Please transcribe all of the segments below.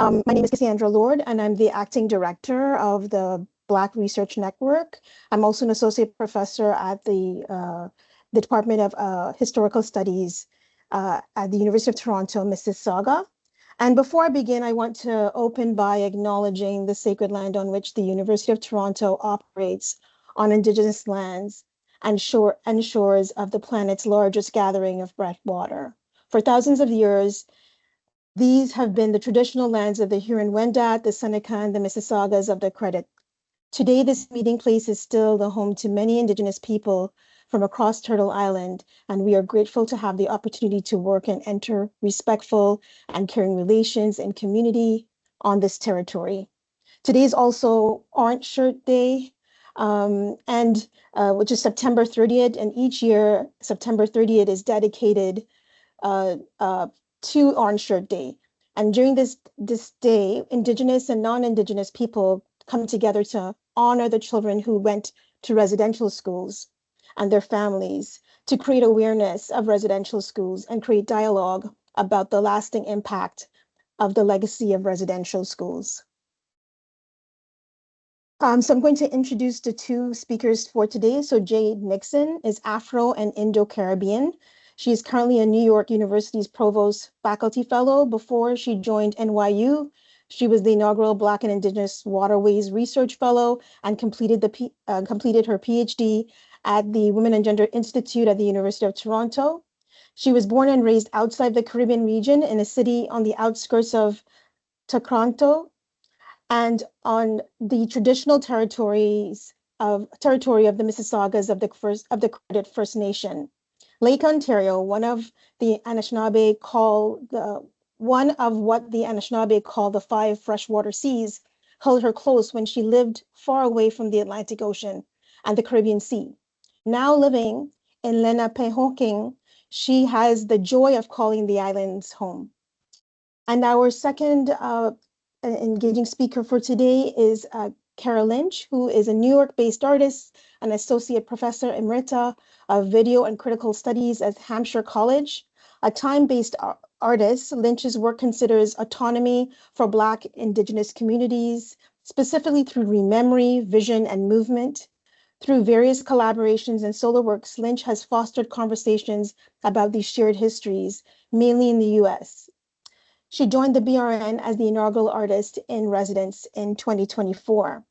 My name is Cassandra Lord, and I'm the acting director of the Black Research Network. I'm also an associate professor at the Department of Historical Studies at the University of Toronto, Mississauga. And before I begin, I want to open by acknowledging the sacred land on which the University of Toronto operates on Indigenous lands and shores of the planet's largest gathering of fresh water. For thousands of years, these have been the traditional lands of the Huron-Wendat, the Seneca, and the Mississaugas of the Credit. Today, this meeting place is still the home to many Indigenous people from across Turtle Island, and we are grateful to have the opportunity to work and enter respectful and caring relations and community on this territory. Today is also Orange Shirt Day, which is September 30th, and each year, September 30th is dedicated to Orange Shirt Day. And during this day, Indigenous and non-Indigenous people come together to honor the children who went to residential schools and their families, to create awareness of residential schools and create dialogue about the lasting impact of the legacy of residential schools. So I'm going to introduce the two speakers for today. So Jade Nixon is Afro and Indo-Caribbean. She is currently a New York University's Provost faculty fellow. Before she joined NYU, she was the inaugural Black and Indigenous Waterways Research Fellow and completed her PhD at the Women and Gender Institute at the University of Toronto. She was born and raised outside the Caribbean region in a city on the outskirts of Toronto and on the traditional territory of the Mississaugas of the Credit First Nation. Lake Ontario, one of what the Anishinaabe call the five freshwater seas, held her close when she lived far away from the Atlantic Ocean and the Caribbean Sea. Now living in Lenapehoking, she has the joy of calling the islands home. And our second engaging speaker for today is Kara Lynch, who is a New York-based artist and associate professor emerita of video and critical studies at Hampshire College. A time-based artist, Lynch's work considers autonomy for Black Indigenous communities, specifically through rememory, vision, and movement. Through various collaborations and solo works, Lynch has fostered conversations about these shared histories, mainly in the US. She joined the BRN as the inaugural artist in residence in 2024.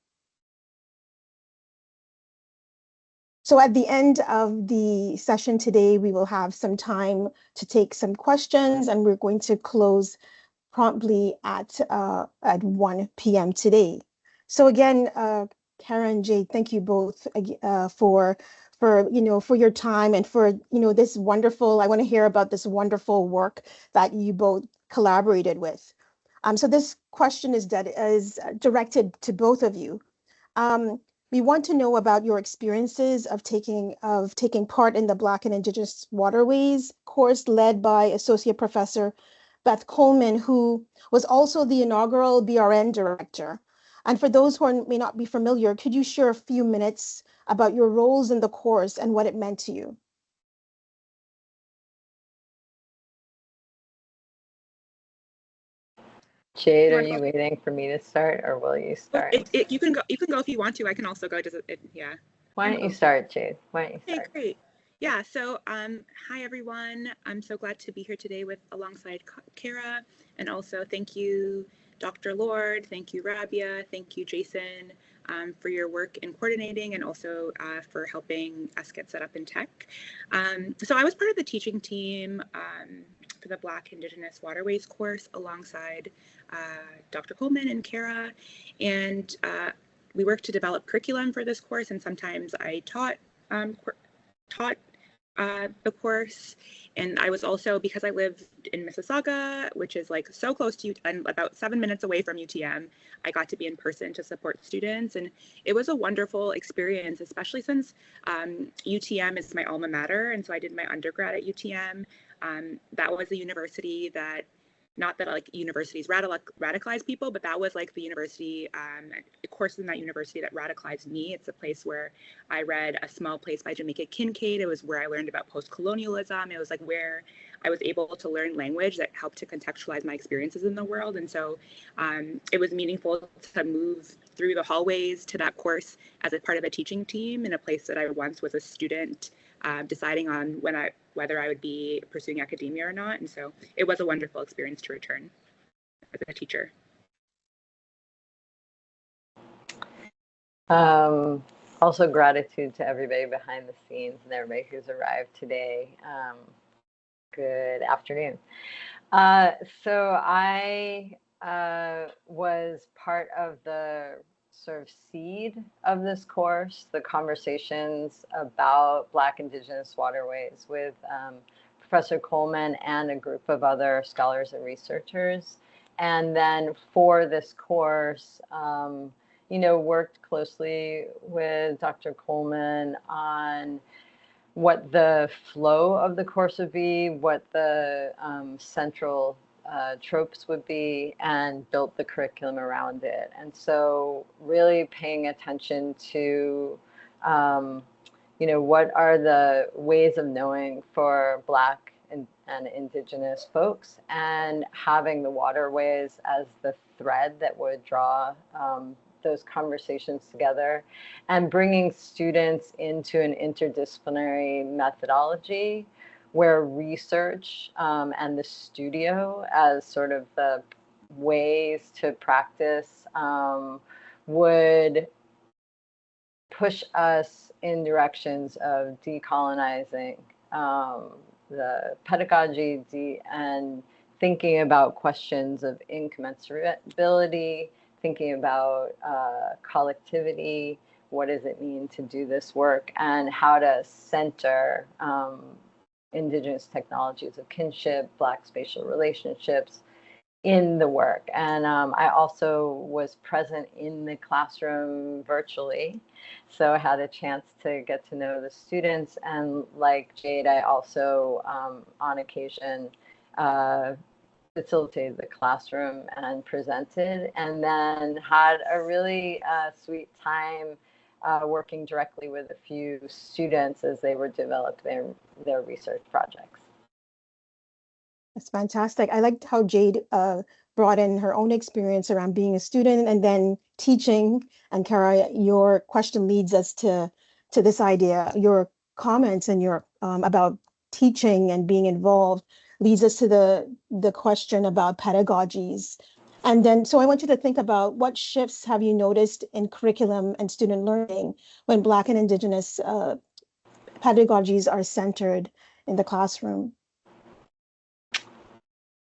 So at the end of the session today, we will have some time to take some questions, and we're going to close promptly at 1 p.m. today. So again, Kara and Jade, thank you both for your time and for this wonderful. I want to hear about this wonderful work that you both collaborated with. So this question is directed to both of you. We want to know about your experiences of taking part in the Black and Indigenous Waterways course led by Associate Professor Beth Coleman, who was also the inaugural BRN director. And for those who may not be familiar, could you share a few minutes about your roles in the course and what it meant to you? Jade, are you waiting for me to start, or will you start? You can go. You can go if you want to. I can also go. Yeah. Why don't you start, Jade? Why don't you start? Okay, great. Yeah. So, hi everyone. I'm so glad to be here today alongside Kara, and also thank you, Dr. Lord. Thank you, Rabia. Thank you, Jason, for your work in coordinating, and also for helping us get set up in tech. So I was part of the teaching team for the Black Indigenous Waterways course alongside Dr. Coleman and Kara, and we worked to develop curriculum for this course, and sometimes I taught the course. And I was also, because I lived in Mississauga, which is like so close to and about 7 minutes away from UTM, I got to be in person to support students, and it was a wonderful experience, especially since UTM is my alma mater, and so I did my undergrad at UTM. That was the university that, not that like universities radicalize people, but that was like the university, course in that university that radicalized me. It's a place where I read A Small Place by Jamaica Kincaid. It was where I learned about post-colonialism. It was like where I was able to learn language that helped to contextualize my experiences in the world. And so it was meaningful to move through the hallways to that course as a part of a teaching team in a place that I once was a student, deciding on whether I would be pursuing academia or not. And so it was a wonderful experience to return as a teacher. Also gratitude to everybody behind the scenes and everybody who's arrived today. Good afternoon. So I was part of the sort of seed of this course, the conversations about Black Indigenous waterways with Professor Coleman and a group of other scholars and researchers. And then for this course, worked closely with Dr. Coleman on what the flow of the course would be, what the central tropes would be, and built the curriculum around it. And so really paying attention to, what are the ways of knowing for Black and Indigenous folks, and having the waterways as the thread that would draw those conversations together, and bringing students into an interdisciplinary methodology where research and the studio as sort of the ways to practice would push us in directions of decolonizing the pedagogy and thinking about questions of incommensurability, thinking about collectivity, what does it mean to do this work, and how to center Indigenous technologies of kinship, Black spatial relationships in the work. And I also was present in the classroom virtually, so I had a chance to get to know the students. And like Jade, I also on occasion facilitated the classroom and presented, and then had a really sweet time working directly with a few students as they were developing their research projects. That's fantastic. I liked how Jade brought in her own experience around being a student and then teaching. And Kara, your question leads us to this idea. Your comments and your about teaching and being involved leads us to the question about pedagogies. And then, so I want you to think about what shifts have you noticed in curriculum and student learning when Black and Indigenous pedagogies are centered in the classroom?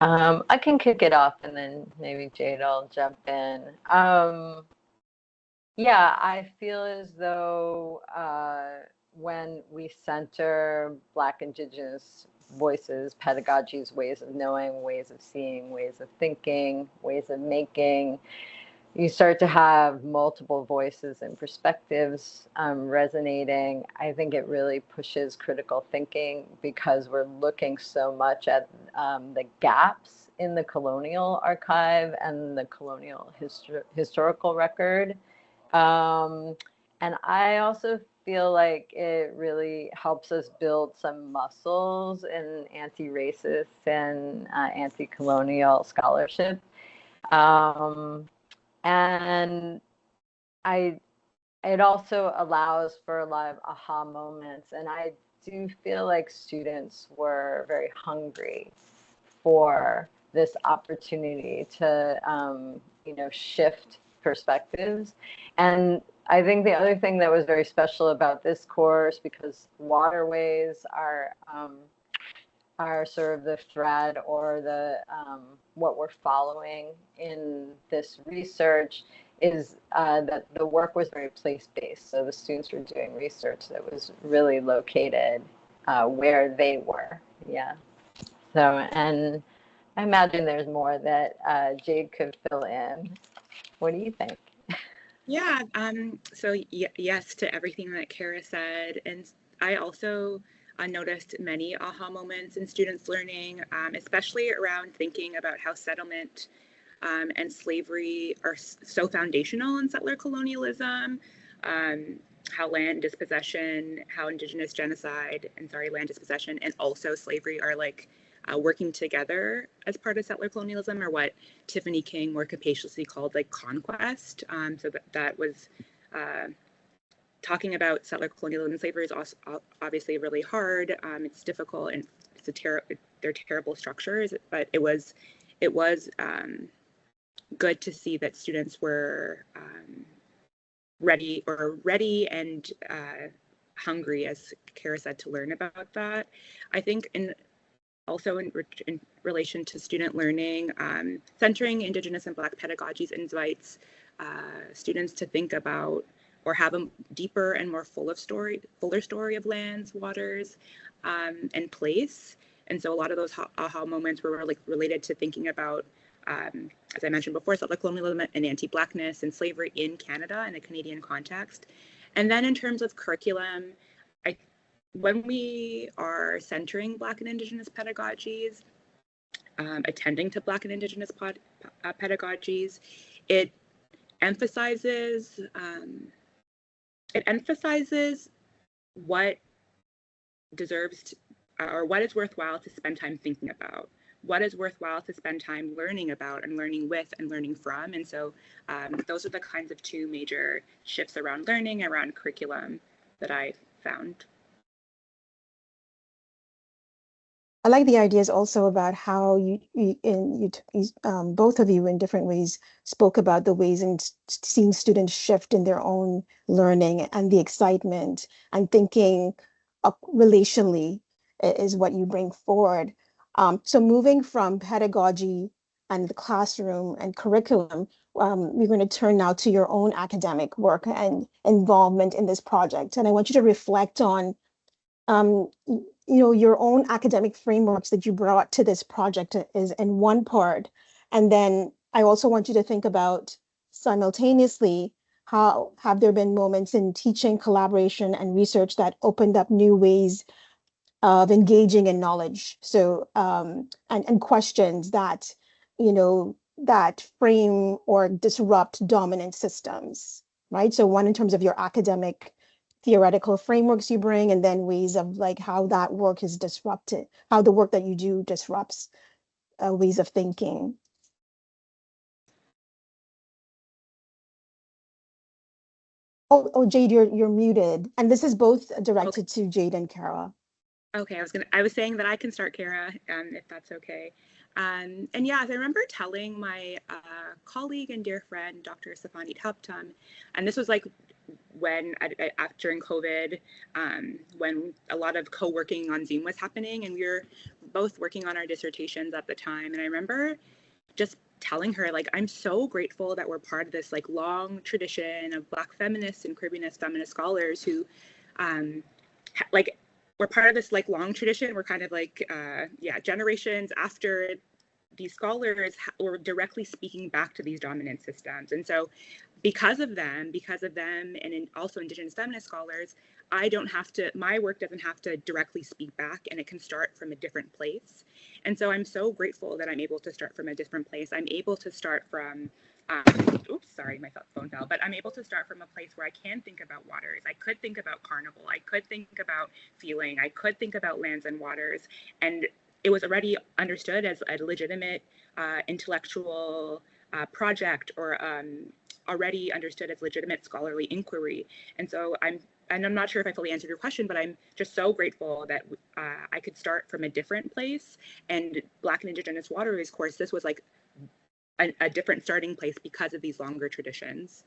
I can kick it off and then maybe Jade will jump in. Yeah, I feel as though when we center Black Indigenous voices, pedagogies, ways of knowing, ways of seeing, ways of thinking, ways of making, you start to have multiple voices and perspectives resonating. I think it really pushes critical thinking because we're looking so much at the gaps in the colonial archive and the colonial historical record. And I also feel like it really helps us build some muscles in anti-racist and anti-colonial scholarship. And it also allows for a lot of aha moments. And I do feel like students were very hungry for this opportunity to, shift perspectives. And I think the other thing that was very special about this course, because waterways are sort of the thread or the what we're following in this research, is that the work was very place-based. So the students were doing research that was really located where they were. Yeah. So, and I imagine there's more that Jade could fill in. What do you think? Yeah, so yes to everything that Kara said. And I also noticed many aha moments in students' learning, especially around thinking about how settlement and slavery are so foundational in settler colonialism, how land dispossession, how Indigenous genocide, land dispossession, and also slavery are like working together as part of settler colonialism, or what Tiffany King more capaciously called like conquest. So that was talking about settler colonialism and slavery is also obviously really hard. It's difficult, and they're terrible structures, but it was good to see that students were ready and hungry, as Kara said, to learn about that. I think also in relation to student learning, centering Indigenous and Black pedagogies invites students to think about or have a deeper and more fuller story of lands, waters, and place. And so a lot of those aha moments were like related to thinking about, as I mentioned before, settler colonialism and anti-Blackness and slavery in Canada in a Canadian context. And then in terms of curriculum, when we are centering Black and Indigenous pedagogies, attending to Black and Indigenous pedagogies, it emphasizes what deserves or what is worthwhile to spend time thinking about, what is worthwhile to spend time learning about and learning with and learning from. And so those are the kinds of two major shifts around learning, around curriculum that I found. I like the ideas also about how both of you in different ways spoke about the ways in seeing students shift in their own learning and the excitement and thinking relationally is what you bring forward. So moving from pedagogy and the classroom and curriculum, we're going to turn now to your own academic work and involvement in this project. And I want you to reflect on your own academic frameworks that you brought to this project is in one part. And then I also want you to think about simultaneously, how have there been moments in teaching, collaboration, and research that opened up new ways of engaging in knowledge? So, and questions that, that frame or disrupt dominant systems, right? So one in terms of your academic theoretical frameworks you bring, and then ways of like how that work is disrupted, how the work that you do disrupts ways of thinking. Oh, Jade, you're muted. And this is both directed to Jade and Kara. Okay, I was saying that I can start, Kara, if that's okay. And yeah, I remember telling my colleague and dear friend, Dr. Safani Taptam, and this was like when during COVID, when a lot of co-working on Zoom was happening, and we were both working on our dissertations at the time. And I remember just telling her, like, I'm so grateful that we're part of this like long tradition of Black feminists and Caribbeanist feminist scholars who, like, we're part of this like long tradition. We're kind of like, generations after these scholars were directly speaking back to these dominant systems. And so because of them, and also Indigenous feminist scholars, my work doesn't have to directly speak back, and it can start from a different place. And so I'm so grateful that I'm able to start from a different place. I'm able to start from, oops, sorry, my phone fell, but I'm able to start from a place where I can think about waters. I could think about carnival. I could think about feeling. I could think about lands and waters. And it was already understood as a legitimate intellectual project, or already understood as legitimate scholarly inquiry. And so I'm not sure if I fully answered your question, but I'm just so grateful that I could start from a different place. And Black and Indigenous Waterways course, this was like a different starting place because of these longer traditions.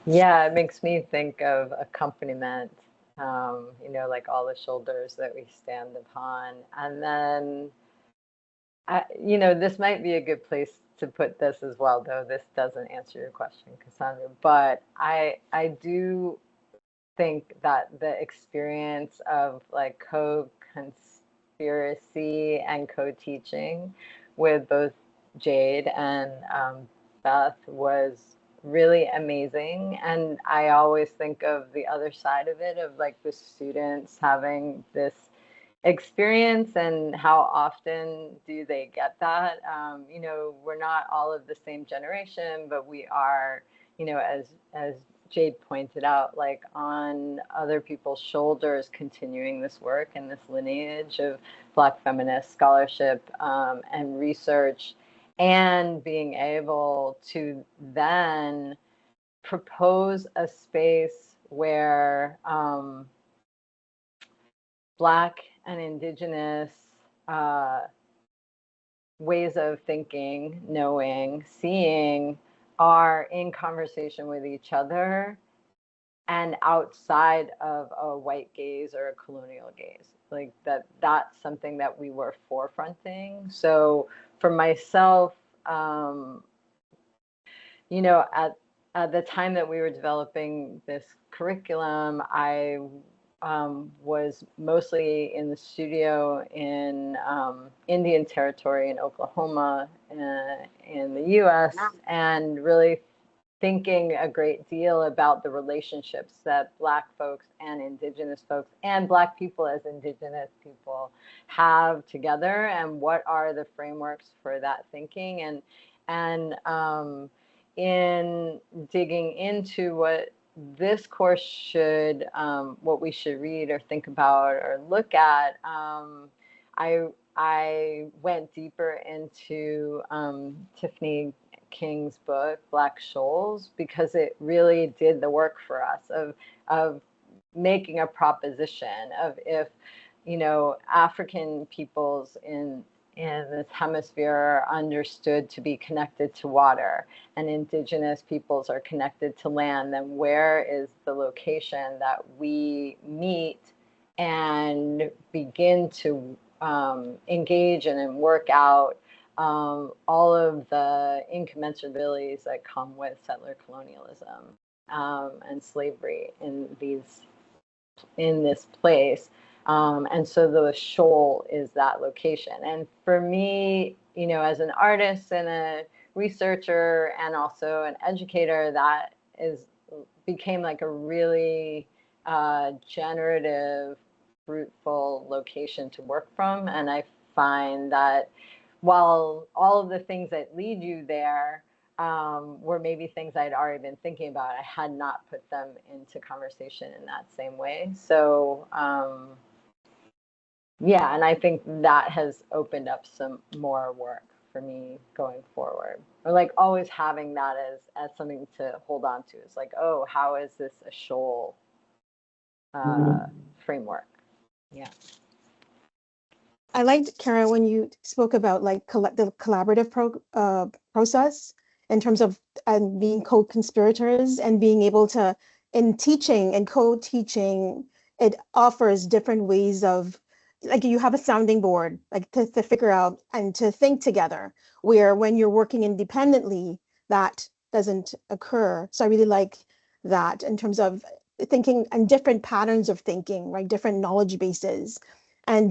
Yeah, it makes me think of accompaniment, like all the shoulders that we stand upon. And then, this might be a good place to put this as well, though this doesn't answer your question, Cassandra. But I do think that the experience of like co-conspiracy and co-teaching with both Jade and Beth was really amazing. And I always think of the other side of it, of like the students having this experience and how often do they get that. We're not all of the same generation, but we are, as Jade pointed out, like on other people's shoulders, continuing this work and this lineage of Black feminist scholarship and research, and being able to then propose a space where Black and Indigenous ways of thinking, knowing, seeing are in conversation with each other and outside of a white gaze or a colonial gaze. Like that's something that we were forefronting. So for myself, you know, at the time that we were developing this curriculum, I was mostly in the studio in Indian Territory in Oklahoma in the US, and really thinking a great deal about the relationships that Black folks and Indigenous folks and Black people as Indigenous people have together, and what are the frameworks for that thinking. And in digging into what this course should, what we should read or think about or look at, I went deeper into Tiffany King's book, Black Shoals, because it really did the work for us of making a proposition of, if, you know, African peoples in this hemisphere are understood to be connected to water and Indigenous peoples are connected to land, then where is the location that we meet and begin to engage in and work out all of the incommensurabilities that come with settler colonialism and slavery in this place. And so the shoal is that location. And for me, you know, as an artist and a researcher and also an educator, that became like a really generative, fruitful location to work from. And I find that while all of the things that lead you there were maybe things I'd already been thinking about, I had not put them into conversation in that same way. So yeah, and I think that has opened up some more work for me going forward, or like always having that as something to hold on to. It's like, oh, how is this a shoal framework? Yeah. I liked, Kara, when you spoke about like the collaborative process in terms of being co-conspirators and being able to, in teaching and co-teaching, it offers different ways of, like, you have a sounding board, like to figure out and to think together, where when you're working independently, that doesn't occur. So I really like that in terms of thinking and different patterns of thinking, right? Different knowledge bases. And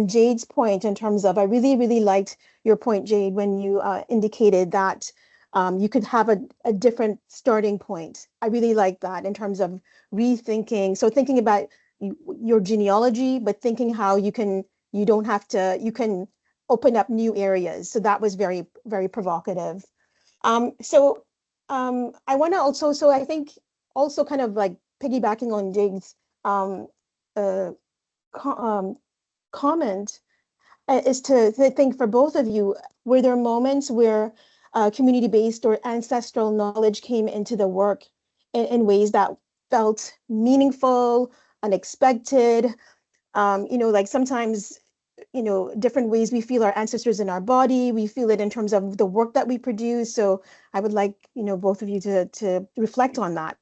Jade's point in terms of, I really, really liked your point, Jade, when you indicated that you could have a different starting point. I really like that in terms of rethinking. So thinking about your genealogy, but thinking how you can open up new areas. So that was very, very provocative. I want to also, so I think also kind of like piggybacking on Jade's comment is to think for both of you, were there moments where community-based or ancestral knowledge came into the work in ways that felt meaningful, unexpected? You know, like sometimes, you know, different ways we feel our ancestors in our body, we feel it in terms of the work that we produce. So I would like, you know, both of you to reflect on that.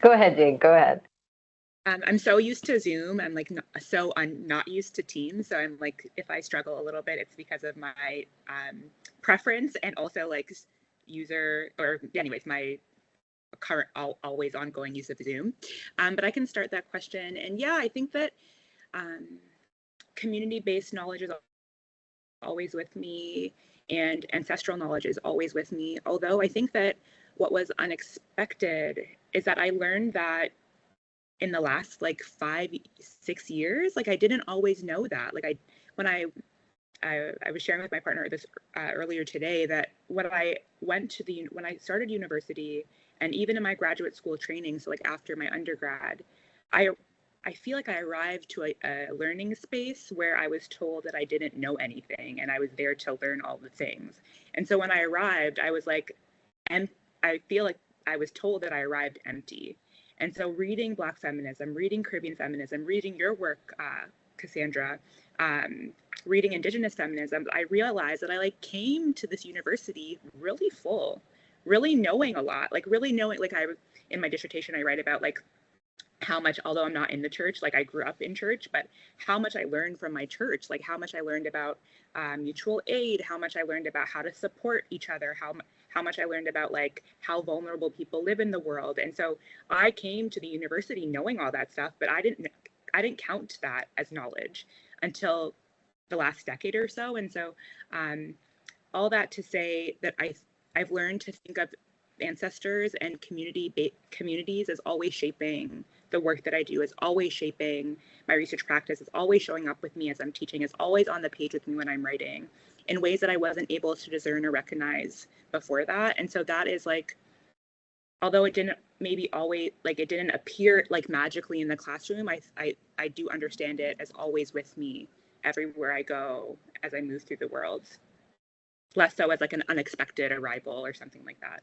Go ahead, Jade, go ahead. I'm so used to Zoom. I'm like I'm not used to Teams. So I'm like, if I struggle a little bit, it's because of my preference and also like user, or anyways, my current always ongoing use of Zoom. But I can start that question. And yeah, I think that community-based knowledge is always with me, and ancestral knowledge is always with me. Although I think that what was unexpected is that I learned that in the last like 5-6 years. Like I didn't always know that. Like when I was sharing with my partner this earlier today that when I started university and even in my graduate school training, so like after my undergrad, I feel like I arrived to a learning space where I was told that I didn't know anything and I was there to learn all the things. And so when I arrived, I was like, and I feel like I was told that I arrived empty. And so reading Black feminism, reading Caribbean feminism, reading your work, Cassandra, reading Indigenous feminism, I realized that I like came to this university really full, really knowing a lot, like really knowing, like in my dissertation, I write about like how much, although I'm not in the church, like I grew up in church, but how much I learned from my church, like how much I learned about mutual aid, how much I learned about how to support each other, how much I learned about like how vulnerable people live in the world. And so I came to the university knowing all that stuff, but I didn't count that as knowledge until the last decade or so. And so all that to say that I've learned to think of ancestors and communities as always shaping the work that I do, is always shaping my research practice, is always showing up with me as I'm teaching, is always on the page with me when I'm writing in ways that I wasn't able to discern or recognize before that. And so that is like, although it didn't maybe always, like it didn't appear like magically in the classroom, I do understand it as always with me everywhere I go as I move through the world. Less so as like an unexpected arrival or something like that.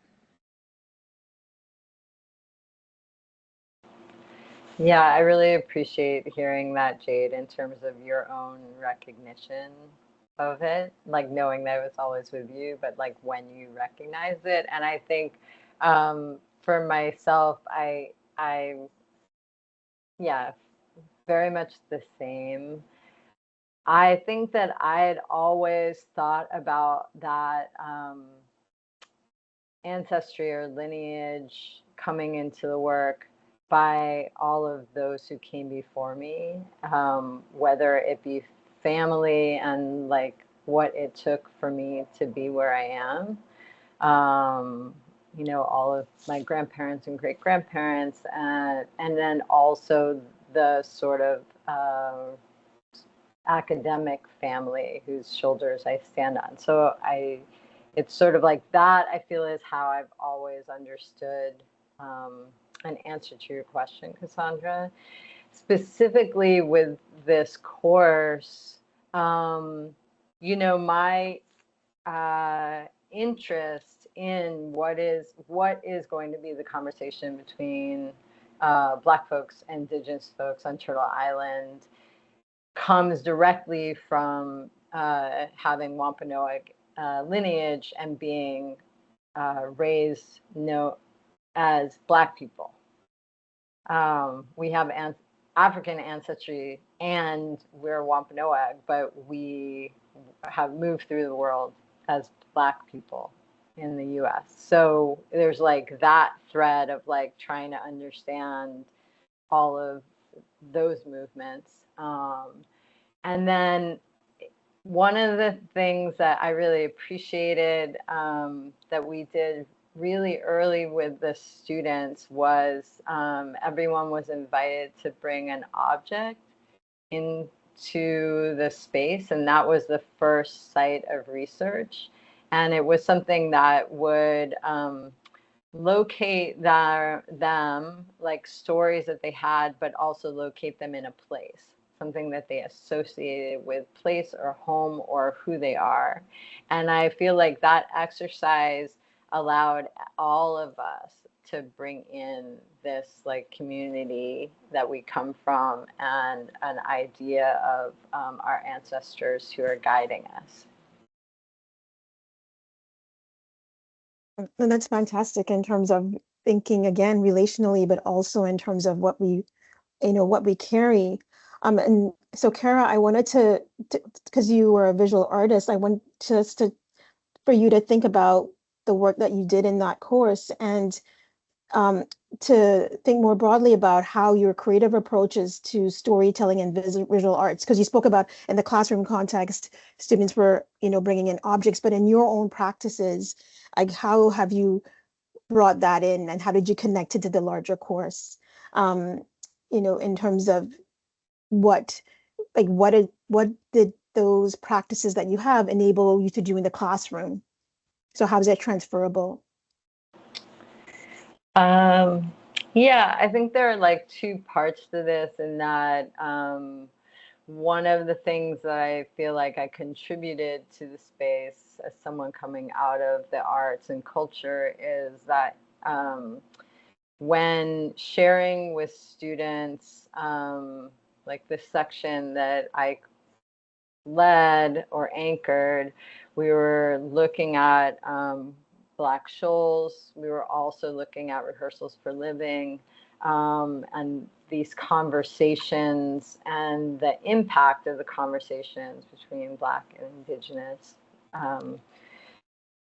Yeah, I really appreciate hearing that, Jade, in terms of your own recognition of it, like knowing that it was always with you, but like when you recognize it. And I think for myself, yeah, very much the same. I think that I had always thought about that ancestry or lineage coming into the work by all of those who came before me, whether it be family and like what it took for me to be where I am. You know, all of my grandparents and great grandparents, and then also the sort of academic family whose shoulders I stand on. So it's sort of like that, I feel, is how I've always understood an answer to your question, Cassandra. Specifically with this course, you know, my interest in what is going to be the conversation between Black folks and Indigenous folks on Turtle Island comes directly from having Wampanoag lineage and being raised as Black people. We have African ancestry and we're Wampanoag, but we have moved through the world as Black people in the US. So there's like that thread of like trying to understand all of those movements. And then one of the things that I really appreciated that we did really early with the students was everyone was invited to bring an object into the space, and that was the first site of research. And it was something that would locate them, like stories that they had, but also locate them in a place, something that they associated with place or home or who they are. And I feel like that exercise allowed all of us to bring in this like community that we come from and an idea of our ancestors who are guiding us. And that's fantastic in terms of thinking again relationally, but also in terms of what we, what we carry. And so, Kara, I wanted to, because you were a visual artist, I want for you to think about the work that you did in that course and to think more broadly about how your creative approaches to storytelling and visual arts, because you spoke about in the classroom context, students were, bringing in objects, but in your own practices, like how have you brought that in and how did you connect it to the larger course? in terms of what did those practices that you have enable you to do in the classroom? So how is that transferable? Yeah, I think there are like two parts to this, in that one of the things that I feel like I contributed to the space as someone coming out of the arts and culture is that when sharing with students, like the section that I led or anchored, we were looking at Black shoals. We were also looking at rehearsals for living, and these conversations and the impact of the conversations between Black and Indigenous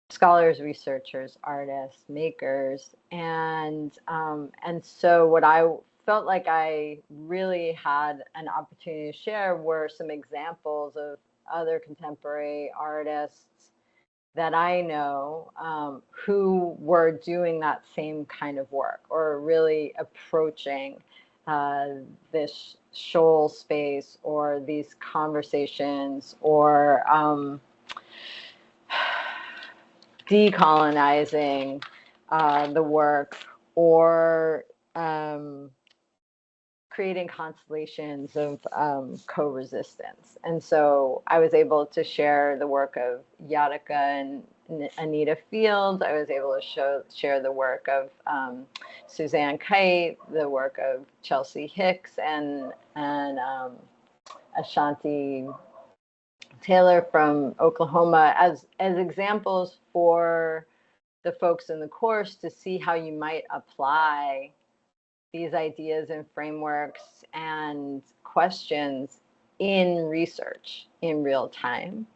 scholars, researchers, artists, makers, and so what I felt like I really had an opportunity to share were some examples of other contemporary artists that I know who were doing that same kind of work, or really approaching this shoal space, or these conversations, or decolonizing the work, or creating constellations of co-resistance. And so I was able to share the work of Yadika and Anita Field. I was able to share the work of Suzanne Kite, the work of Chelsea Hicks, and Ashanti Taylor from Oklahoma, as examples for the folks in the course to see how you might apply these ideas and frameworks and questions in research in real time.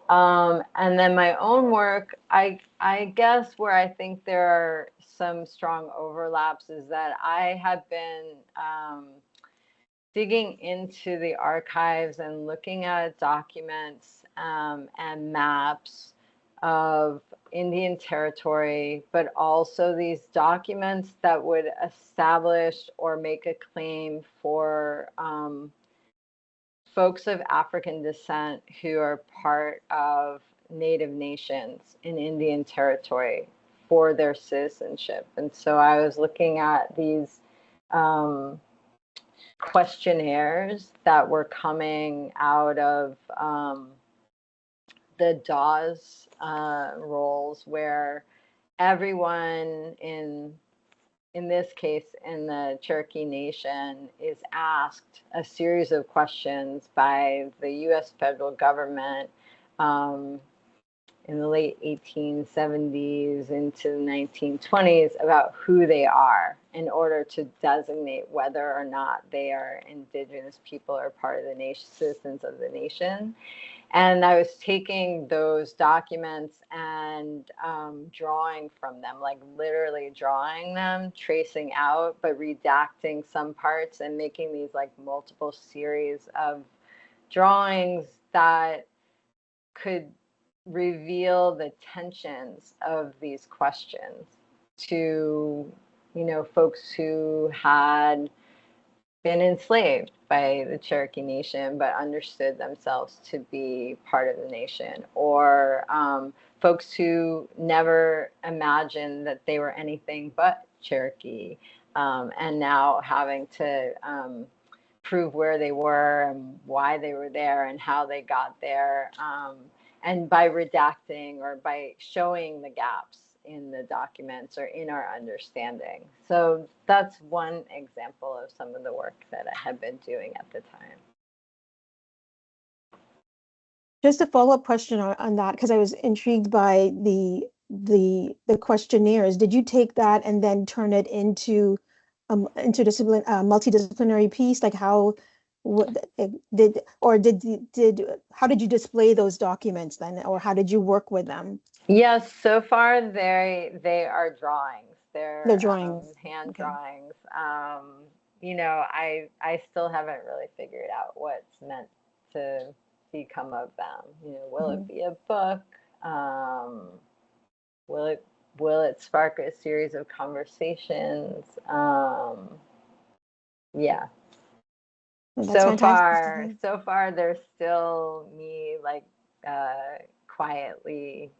And then my own work, I guess where I think there are some strong overlaps is that I have been digging into the archives and looking at documents and maps of Indian territory, but also these documents that would establish or make a claim for folks of African descent who are part of Native nations in Indian territory for their citizenship. And so I was looking at these questionnaires that were coming out of the Dawes rolls, where everyone in this case in the Cherokee Nation is asked a series of questions by the U.S. federal government in the late 1870s into the 1920s about who they are, in order to designate whether or not they are Indigenous people or part of the nation, citizens of the nation. And I was taking those documents and drawing from them, like literally drawing them, tracing out, but redacting some parts, and making these like multiple series of drawings that could reveal the tensions of these questions to, folks who had been enslaved by the Cherokee Nation, but understood themselves to be part of the nation, or folks who never imagined that they were anything but Cherokee, and now having to prove where they were and why they were there and how they got there, and by redacting or by showing the gaps in the documents or in our understanding. So that's one example of some of the work that I had been doing at the time. Just a follow-up question on that, because I was intrigued by the questionnaires. Did you take that and then turn it into multidisciplinary piece? Like how did how did you display those documents then, or how did you work with them? Yes, so far they are drawings. They're drawings. Hand Okay. drawings. I still haven't really figured out what's meant to become of them. Will it be a book? Will it spark a series of conversations? Yeah. And that's fantastic. So far, there's still me like quietly,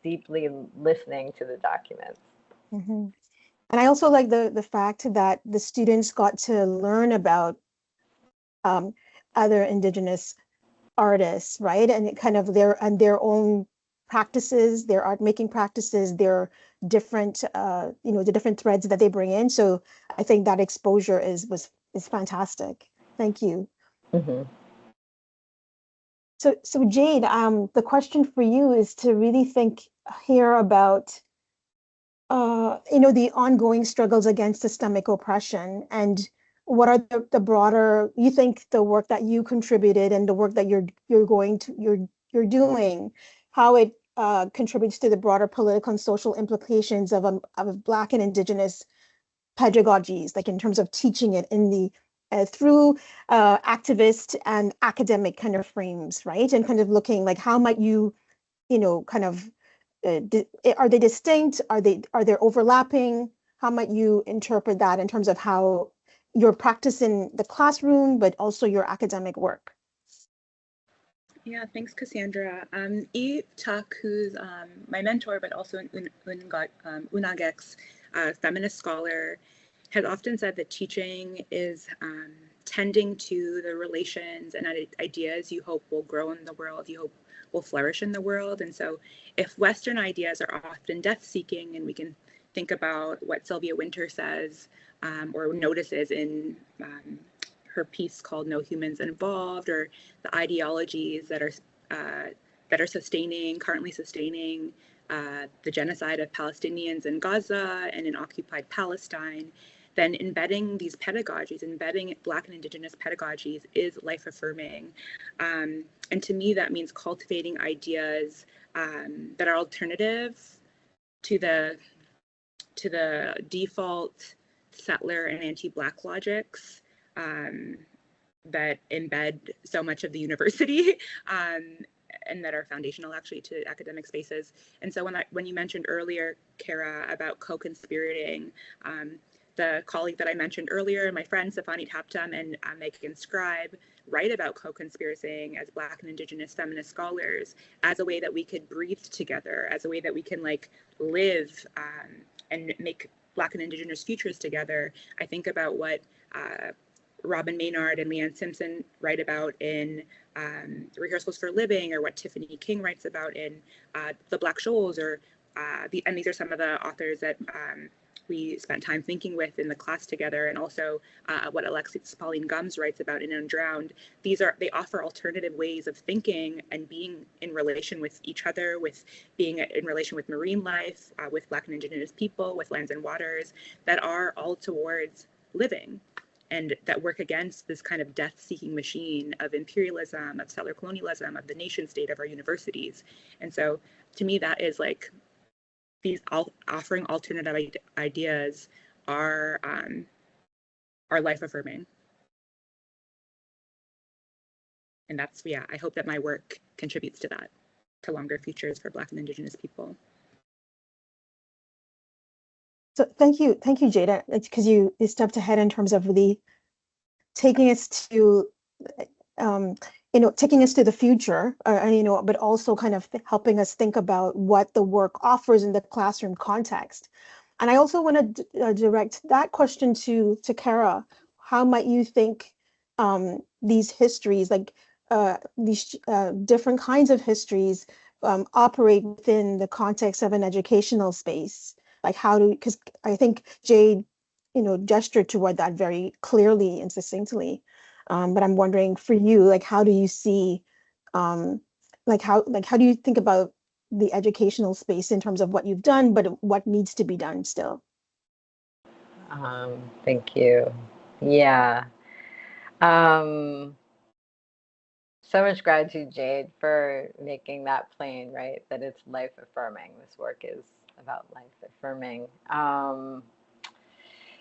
deeply listening to the documents. Mm-hmm. And I also like the fact that the students got to learn about other Indigenous artists, right? And it kind of their own practices, their art making practices, their different the different threads that they bring in. So I think that exposure is fantastic. Thank you. Mm-hmm. So Jade, the question for you is to really think here about the ongoing struggles against systemic oppression, and what are the broader, you think the work that you contributed and the work that you're doing, how it contributes to the broader political and social implications of Black and Indigenous pedagogies, like in terms of teaching it in the through activist and academic kind of frames, right? And kind of looking like how might you, kind of are they distinct? Are they overlapping? How might you interpret that in terms of how your practice in the classroom, but also your academic work? Yeah, thanks, Cassandra. Eve Tuck, who's my mentor, but also an Unagek's feminist scholar, has often said that teaching is tending to the relations and ideas you hope will grow in the world, you hope will flourish in the world. And so if Western ideas are often death-seeking, and we can think about what Sylvia Wynter says or notices in her piece called No Humans Involved, or the ideologies that are currently sustaining the genocide of Palestinians in Gaza and in occupied Palestine, then embedding these pedagogies, embedding Black and Indigenous pedagogies is life affirming. And to me, that means cultivating ideas that are alternative to the default settler and anti-Black logics that embed so much of the university and that are foundational actually to academic spaces. And so when you mentioned earlier, Kara, about co-conspirating, the colleague that I mentioned earlier, my friends Safani Taptam and Megan Scribe, write about co-conspirating as Black and Indigenous feminist scholars as a way that we could breathe together, as a way that we can like live and make Black and Indigenous futures together. I think about what Robin Maynard and Leanne Simpson write about in Rehearsals for Living, or what Tiffany King writes about in The Black Shoals, or and these are some of the authors that we spent time thinking with in the class together, and also what Alexis Pauline Gumbs writes about in Undrowned. They offer alternative ways of thinking and being in relation with each other, with being in relation with marine life, with Black and Indigenous people, with lands and waters, that are all towards living, and that work against this kind of death-seeking machine of imperialism, of settler colonialism, of the nation state of our universities. And so to me, that is like, these offering alternative ideas are life affirming. And that's, yeah, I hope that my work contributes to that, to longer futures for Black and Indigenous people. So thank you, Jada, because you stepped ahead in terms of really taking us to taking us to the future, but also kind of helping us think about what the work offers in the classroom context. And I also want to direct that question to Kara. How might you think these histories, like these different kinds of histories, operate within the context of an educational space? Like because I think Jade, gestured toward that very clearly and succinctly. But I'm wondering for you, like, how do you see, how do you think about the educational space in terms of what you've done, but what needs to be done still? Thank you. Yeah. So much gratitude, Jade, for making that plain, right? That it's life affirming. This work is about life affirming.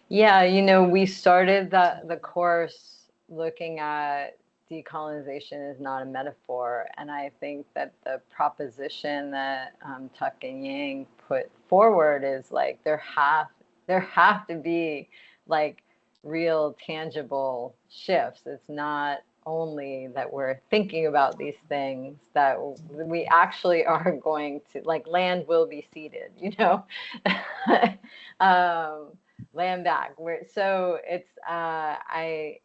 Yeah, we started the course looking at decolonization is not a metaphor. And I think that the proposition that Tuck and Yang put forward is like there have to be like real tangible shifts. It's not only that we're thinking about these things, that we actually are going to, like, land will be ceded, you know, land back. So it's, I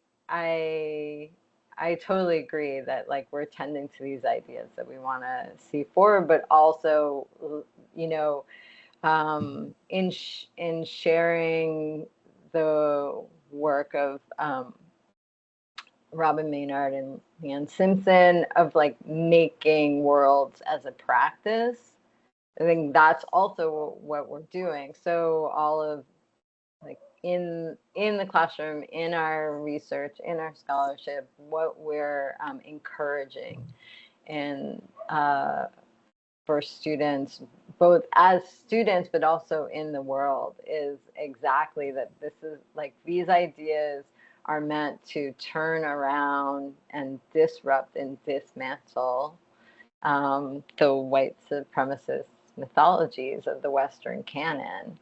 totally agree that, like, we're tending to these ideas that we want to see forward, but also, you know, in sharing the work of Robin Maynard and Leanne Simpson of, like, making worlds as a practice. I think that's also what we're doing. So all of, like, in the classroom, in our research, in our scholarship, what we're encouraging and for students, both as students but also in the world, is exactly that. This is, like, these ideas are meant to turn around and disrupt and dismantle the white supremacist mythologies of the Western canon.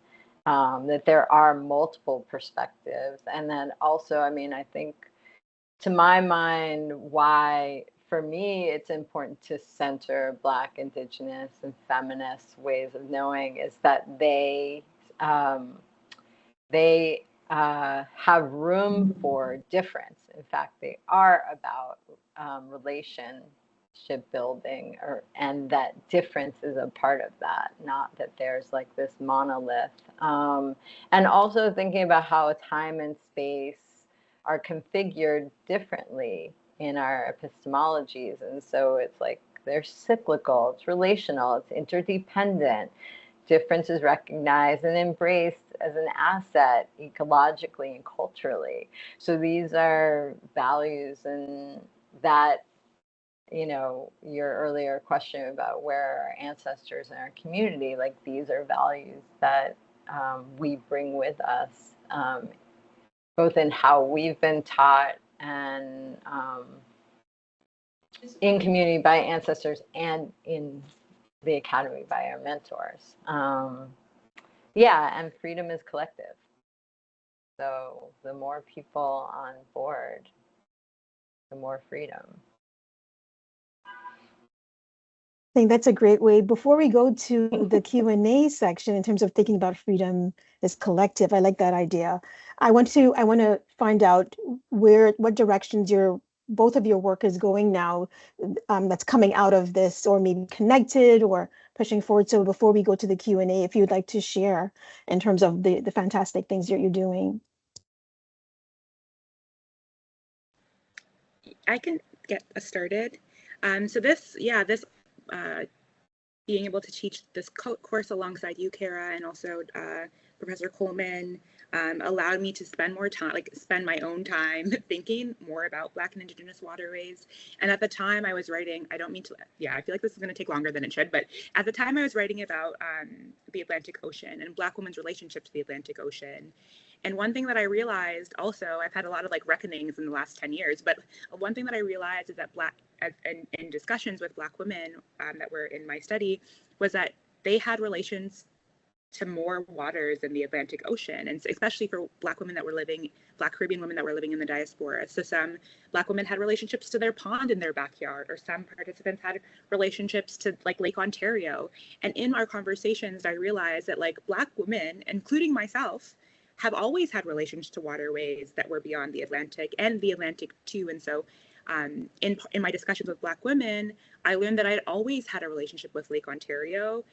That there are multiple perspectives, and then also, I mean, I think, to my mind, why, for me, it's important to center Black, Indigenous, and feminist ways of knowing is that they have room for difference. In fact, they are about relationship building, and that difference is a part of that, not that there's, like, this monolith. And also thinking about how time and space are configured differently in our epistemologies. And so it's like they're cyclical, it's relational, it's interdependent. Difference is recognized and embraced as an asset ecologically and culturally. So these are values, and that, you know, your earlier question about where our ancestors and our community, like, these are values that we bring with us, both in how we've been taught and in community by ancestors and in the academy by our mentors. Yeah, and freedom is collective. So the more people on board, the more freedom. I think that's a great way. Before we go to the Q&A section, in terms of thinking about freedom as collective, I like that idea. I want to find out what directions both of your work is going now, that's coming out of this, or maybe connected or pushing forward. So before we go to the Q&A, if you'd like to share in terms of the fantastic things that you're doing. I can get us started. So this being able to teach this course alongside you, Kara, and also Professor Coleman, allowed me to spend my own time thinking more about Black and Indigenous waterways. And at the time I was writing, I feel like this is going to take longer than it should, but at the time I was writing about the Atlantic Ocean and Black women's relationship to the Atlantic Ocean. And one thing that I realized also, I've had a lot of, like, reckonings in the last 10 years, but one thing that I realized is that in discussions with Black women that were in my study, was that they had relations to more waters than the Atlantic Ocean, and especially for Black Caribbean women that were living in the diaspora. So some Black women had relationships to their pond in their backyard, or some participants had relationships to, like, Lake Ontario. And in our conversations, I realized that, like, Black women, including myself, have always had relations to waterways that were beyond the Atlantic, and the Atlantic too. And so in my discussions with Black women, I learned that I had always had a relationship with Lake Ontario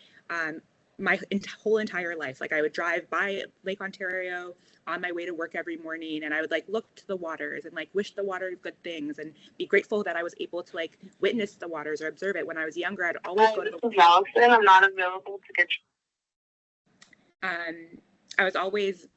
my whole entire life. Like, I would drive by Lake Ontario on my way to work every morning, and I would, like, look to the waters and, like, wish the water good things and be grateful that I was able to, like, witness the waters or observe it. When I was younger, I'd always go to the Allison, I'm not available to get I was always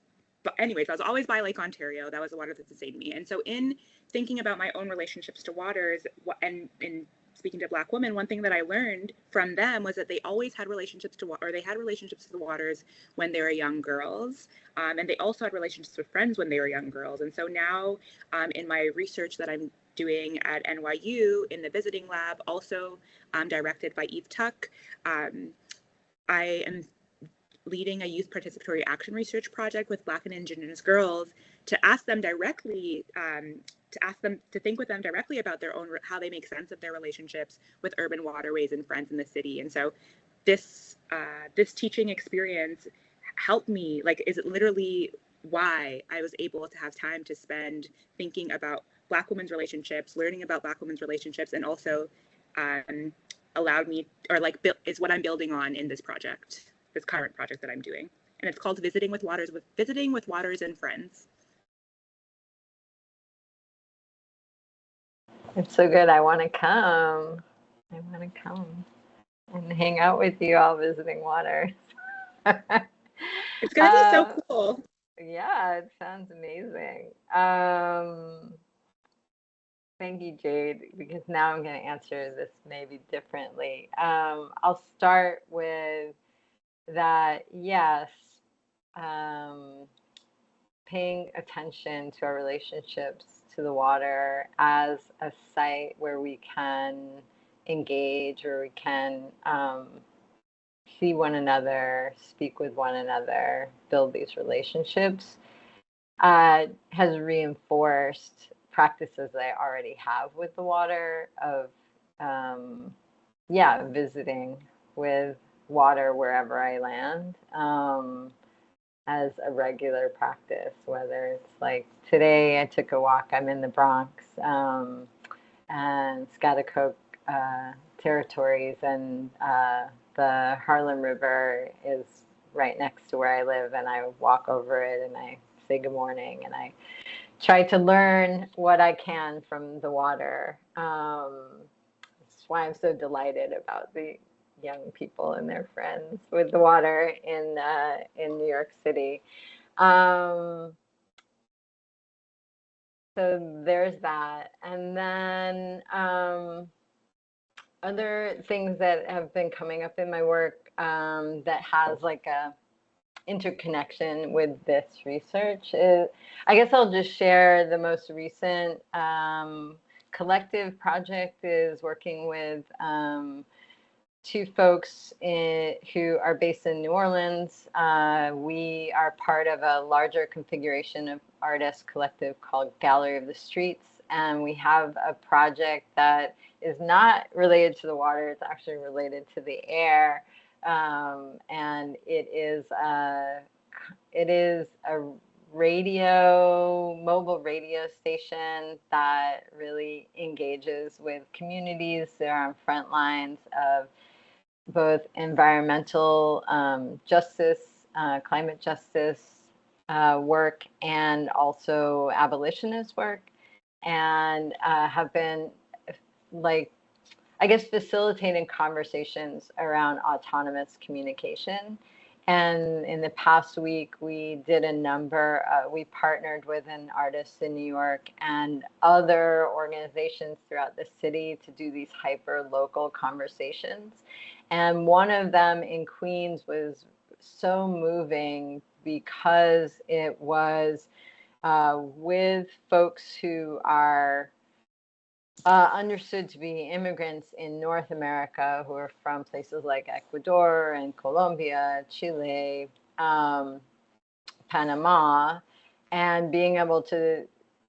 by Lake Ontario. That was the water that sustained me. And so in thinking about my own relationships to waters and in speaking to Black women, one thing that I learned from them was that they always had relationships to the waters when they were young girls. And they also had relationships with friends when they were young girls. And so now in my research that I'm doing at NYU in the visiting lab, also directed by Eve Tuck, I am leading a youth participatory action research project with Black and Indigenous girls to ask them directly, to think with them directly about their own, how they make sense of their relationships with urban waterways and friends in the city. And so this teaching experience helped me, like, is it literally why I was able to have time to spend thinking about Black women's relationships, learning about Black women's relationships, and also allowed me, or like, is what I'm building on in this project, this current project that I'm doing. And it's called Visiting with Waters and Friends. It's so good. I want to come. I want to come and hang out with you all visiting waters. It's going to be so cool. Yeah, it sounds amazing. Thank you, Jade, because now I'm going to answer this maybe differently. I'll start with that, yes, paying attention to our relationships to the water as a site where we can engage, where we can see one another, speak with one another, build these relationships, has reinforced practices that I already have with the water of, visiting with water wherever I land, as a regular practice, whether it's like today I took a walk, I'm in the Bronx, and Schaghticoke territories, and the Harlem River is right next to where I live, and I walk over it and I say good morning and I try to learn what I can from the water. That's why I'm so delighted about the young people and their friends with the water in New York City. So there's that, and then other things that have been coming up in my work that has like a interconnection with this research is, I guess I'll just share the most recent collective project is working with two folks who are based in New Orleans. We are part of a larger configuration of artists collective called Gallery of the Streets, and we have a project that is not related to the water, it's actually related to the air. And it is a mobile radio station that really engages with communities that are on front lines of both environmental justice, climate justice work, and also abolitionist work, and have been, like, I guess, facilitating conversations around autonomous communication. And in the past week, we did we partnered with an artist in New York and other organizations throughout the city to do these hyper local conversations. And one of them in Queens was so moving because it was with folks who are understood to be immigrants in North America who are from places like Ecuador and Colombia, Chile, Panama, and being able to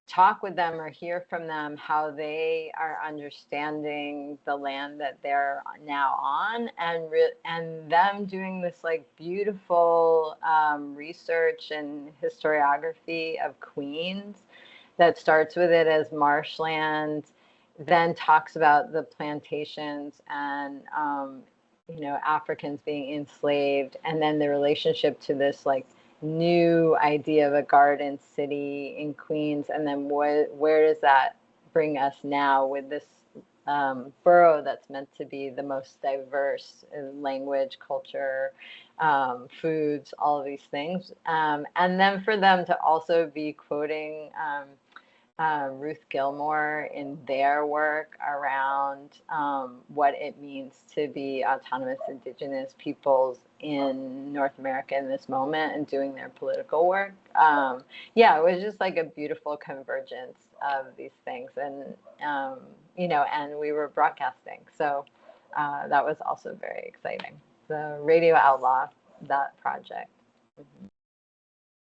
talk with them or hear from them how they are understanding the land that they're now on, and them doing this like beautiful research and historiography of Queens that starts with it as marshland, then talks about the plantations and Africans being enslaved, and then the relationship to this like new idea of a garden city in Queens, and then where does that bring us now with this borough that's meant to be the most diverse in language, culture, foods, all of these things, and then for them to also be quoting Ruth Gilmore in their work around what it means to be autonomous Indigenous peoples in North America in this moment and doing their political work. It was just like a beautiful convergence of these things, and and we were broadcasting, so that was also very exciting. The Radio Outlaw that project.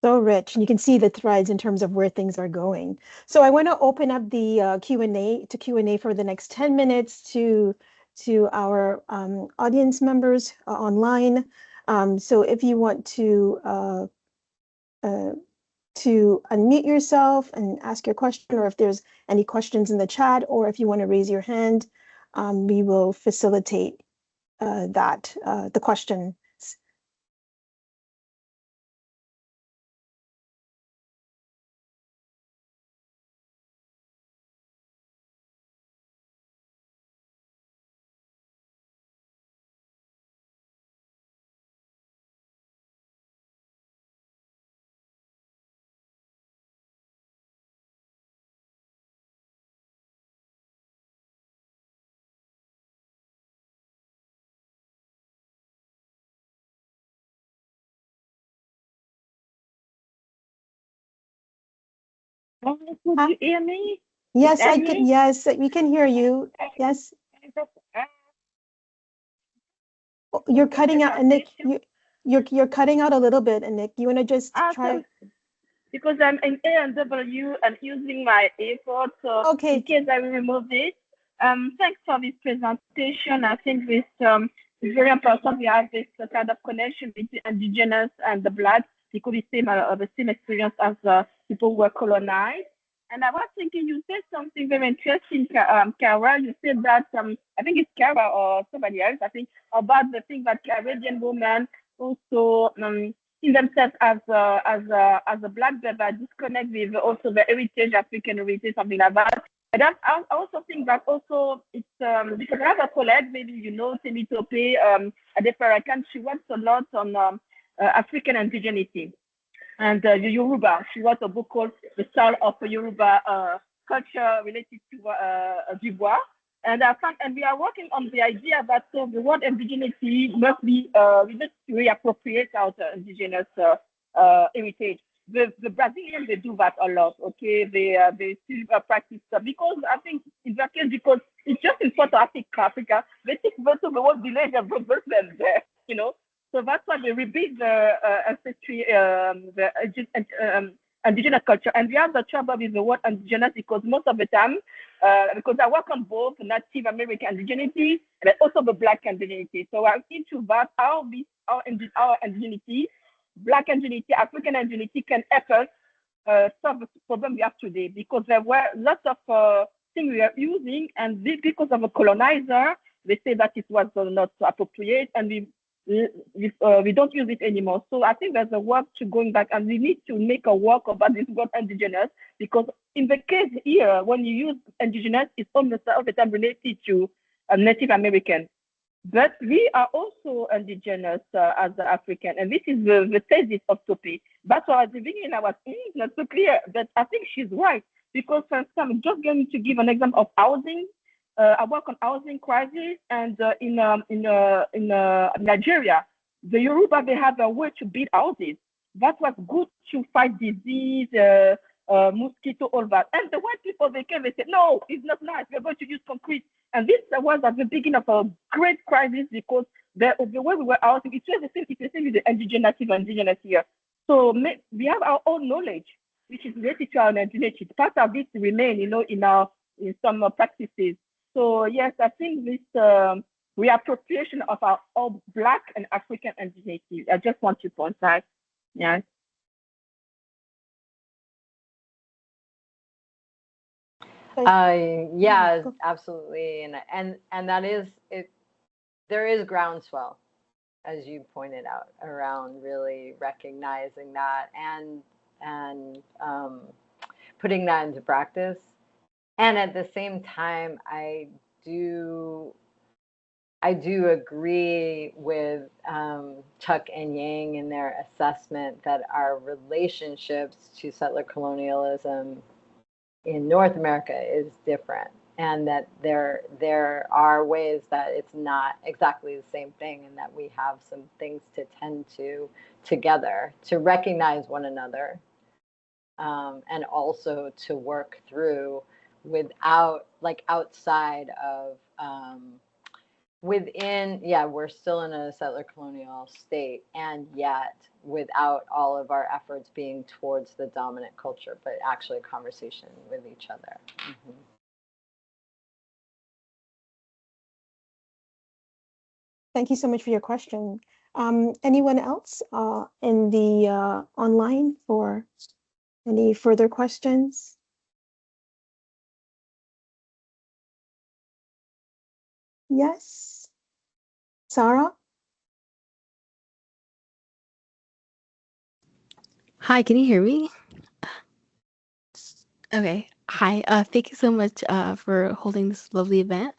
So rich, and you can see the threads in terms of where things are going. So I want to open up the Q&A for the next 10 minutes to our audience members online. So if you want to unmute yourself and ask your question, or if there's any questions in the chat, or if you want to raise your hand, we will facilitate the question. Could you hear me? Yes, I can. Yes, we can hear you. Yes. Oh, you're cutting out, and Nick, you're cutting out a little bit, and Nick, you want to just try? Because I'm in A&W and using my AirPods, so Okay. in case I will remove it. Thanks for this presentation. I think this is very important. We have this kind of connection between Indigenous and the Black, because we the same experience as people who were colonized. And I was thinking, you said something very interesting, Kara. You said that, I think it's Kara or somebody else, I think, about the thing that Caribbean women also see themselves as a Black, but disconnect with also the heritage, African heritage, something like that. And I also think that also it's because I have a colleague, maybe you know, Temi Tope, at the Farrakhan, she works a lot on African indigeneity. And the Yoruba, she wrote a book called The Soul of Yoruba Culture Related to Dubois. And we are working on the idea that so the word indigeneity must be, we must reappropriate our indigenous heritage. The Brazilians, they do that a lot, okay? They still practice because I think in that case, because it's just in South Africa, they take most of the whole village and put them there, you know? So that's why they rebuild the ancestry, the indigenous culture. And we have the trouble with the word indigenous because most of the time, because I work on both Native American indigeneity and also the Black indigeneity. So I'm into that, our indigeneity, Black indigeneity, African indigeneity can help us solve the problem we have today, because there were lots of things we are using, and because of a colonizer, they say that it was not appropriate, and we don't use it anymore. So I think there's a work to going back, and we need to make a work about this word indigenous, because in the case here, when you use indigenous, it's almost all the time related to Native American. But we are also indigenous as African, and this is the thesis of Topi. That's why at the beginning I was not so clear, but I think she's right, because for instance, I'm just going to give an example of housing. I work on housing crisis, and in Nigeria, the Yoruba, they have a way to build houses. That was good to fight disease, mosquito, all that. And the white people, they came, they said, no, it's not nice. We're going to use concrete. And this was at the beginning of a great crisis, because the way we were housing, it's the same with the indigenous here. So we have our own knowledge, which is related to our indigeneity. Part of this remain, you know, in some practices. So yes, I think this reappropriation of our all Black and African indigeneity, I just want to point out. Yeah. Yeah, absolutely, and that is it. There is groundswell, as you pointed out, around really recognizing that and putting that into practice. And at the same time, I do agree with Chuck and Yang in their assessment that our relationships to settler colonialism in North America is different, and that there are ways that it's not exactly the same thing, and that we have some things to tend to together, to recognize one another, and also to work through without, like, outside of we're still in a settler colonial state, and yet without all of our efforts being towards the dominant culture, but actually a conversation with each other. Mm-hmm. Thank you so much for your question. Anyone else in the online for any further questions? Yes, Sarah? Hi, can you hear me? Okay. Hi. Thank you so much for holding this lovely event.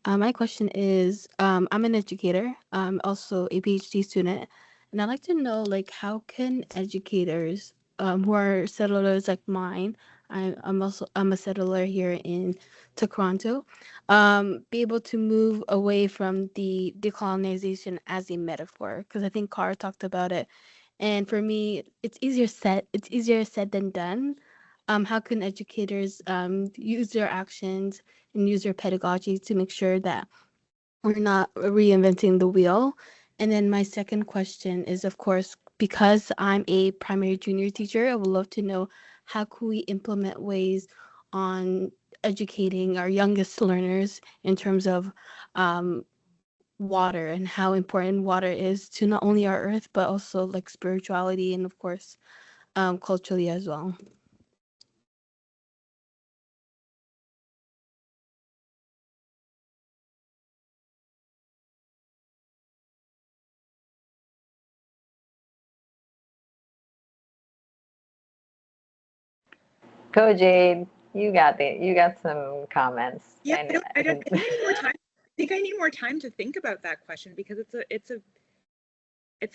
My question is, I'm an educator. I'm also a PhD student, and I'd like to know, like, how can educators who are settlers like mine, I'm a settler here in Toronto, be able to move away from the decolonization as a metaphor? Because I think Cara talked about it, and for me, it's easier said than done. How can educators use their actions and use their pedagogy to make sure that we're not reinventing the wheel? And then my second question is, of course, because I'm a primary junior teacher, I would love to know how can we implement ways on educating our youngest learners in terms of water and how important water is to not only our earth, but also like spirituality and of course, culturally as well. Go, Jade. You got some comments. Yeah, I think I need more time. I think I need more time to think about that question, because it's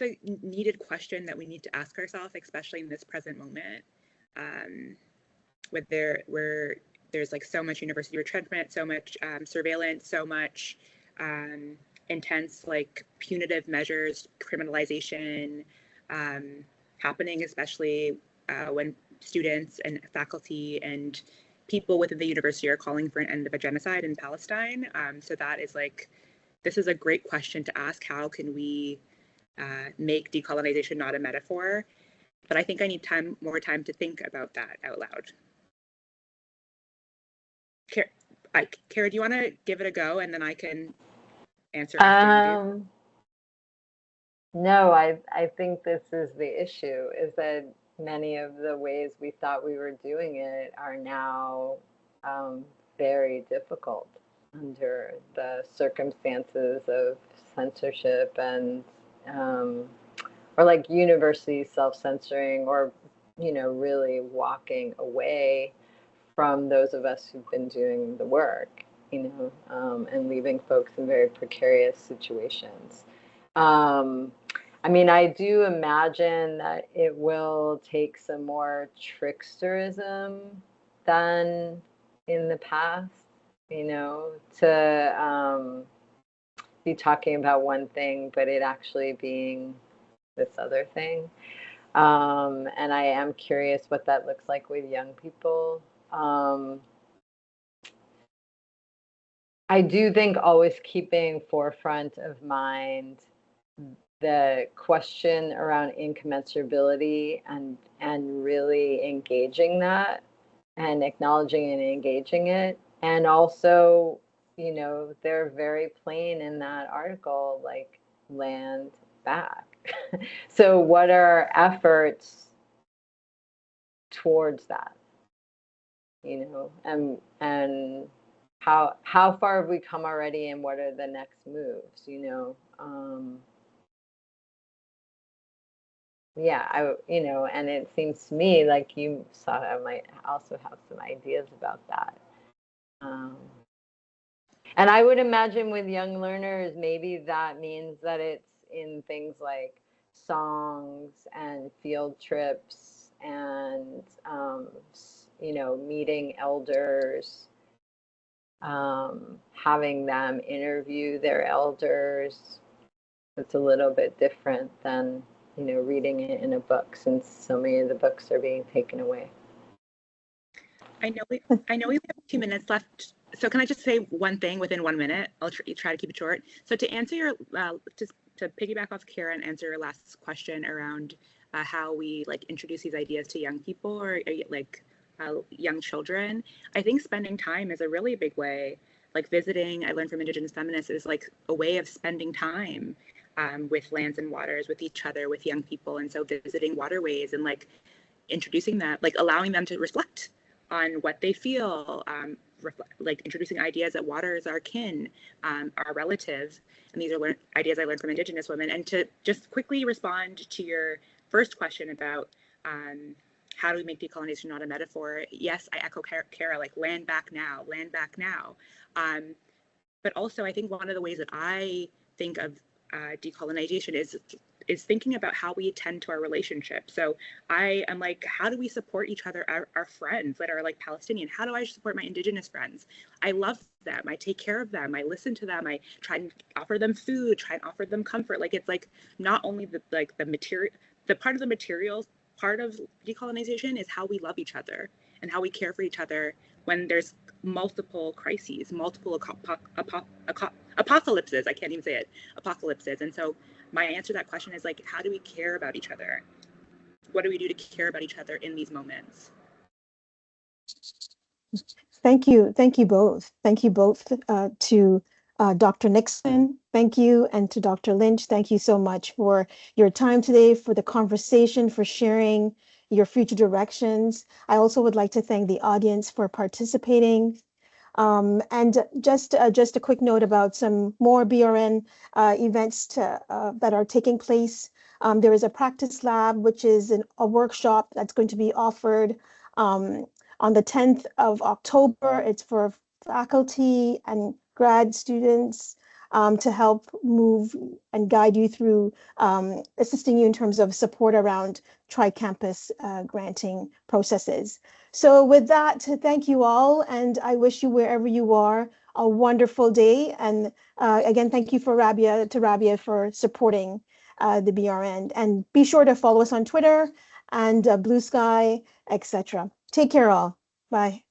a needed question that we need to ask ourselves, especially in this present moment, where there's like so much university retrenchment, so much surveillance, so much intense like punitive measures, criminalization happening, especially when students and faculty and people within the university are calling for an end of a genocide in Palestine. So that is like, this is a great question to ask. How can we make decolonization not a metaphor? But I think I need more time to think about that out loud. Kara, do you want to give it a go, and then I can answer after you do? No, I think this is the issue, is that many of the ways we thought we were doing it are now very difficult under the circumstances of censorship and or like universities self-censoring, or really walking away from those of us who've been doing the work, and leaving folks in very precarious situations. I mean, I do imagine that it will take some more tricksterism than in the past, to be talking about one thing, but it actually being this other thing. And I am curious what that looks like with young people. I do think always keeping forefront of mind the question around incommensurability and really engaging that and acknowledging and engaging it. And also, they're very plain in that article, like land back. So what are efforts towards that? And how far have we come already, and what are the next moves? Yeah, and it seems to me like you sort of might also have some ideas about that. And I would imagine with young learners, maybe that means that it's in things like songs and field trips and, meeting elders, having them interview their elders. It's a little bit different than, reading it in a book, since so many of the books are being taken away. I know we have 2 minutes left, So can I just say one thing within 1 minute? I'll try to keep it short. So to answer your, just to piggyback off Kara and answer your last question around how we like introduce these ideas to young people or like young children, I think spending time is a really big way. Like visiting, I learned from Indigenous feminists, is like a way of spending time with lands and waters, with each other, with young people. And so visiting waterways and like introducing that, like allowing them to reflect on what they feel, like introducing ideas that water is our kin, our relative. And these are ideas I learned from Indigenous women. And to just quickly respond to your first question about how do we make decolonization not a metaphor? Yes, I echo Kara, like land back now, land back now. But also I think one of the ways that I think of decolonization is thinking about how we attend to our relationship. So I am like, how do we support each other, our friends that are like Palestinian? How do I support my Indigenous friends? I love them. I take care of them. I listen to them. I try and offer them food, try and offer them comfort. Like it's like not only the material, the part of the materials part of decolonization is how we love each other and how we care for each other when there's multiple crises, multiple apocalypses. I can't even say it, apocalypses. And so my answer to that question is like, how do we care about each other? What do we do to care about each other in these moments? Thank you both. Thank you both to Dr. Nixon, thank you, and to Dr. Lynch, thank you so much for your time today, for the conversation, for sharing your future directions. I also would like to thank the audience for participating. And just a quick note about some more BRN events that are taking place. There is a practice lab, which is a workshop that's going to be offered on the 10th of October. It's for faculty and grad students to help move and guide you through assisting you in terms of support around tri-campus granting processes. So with that, thank you all, and I wish you wherever you are a wonderful day. And again, thank you for Rabia for supporting the BRN. And be sure to follow us on Twitter and Blue Sky, etc. Take care all. Bye.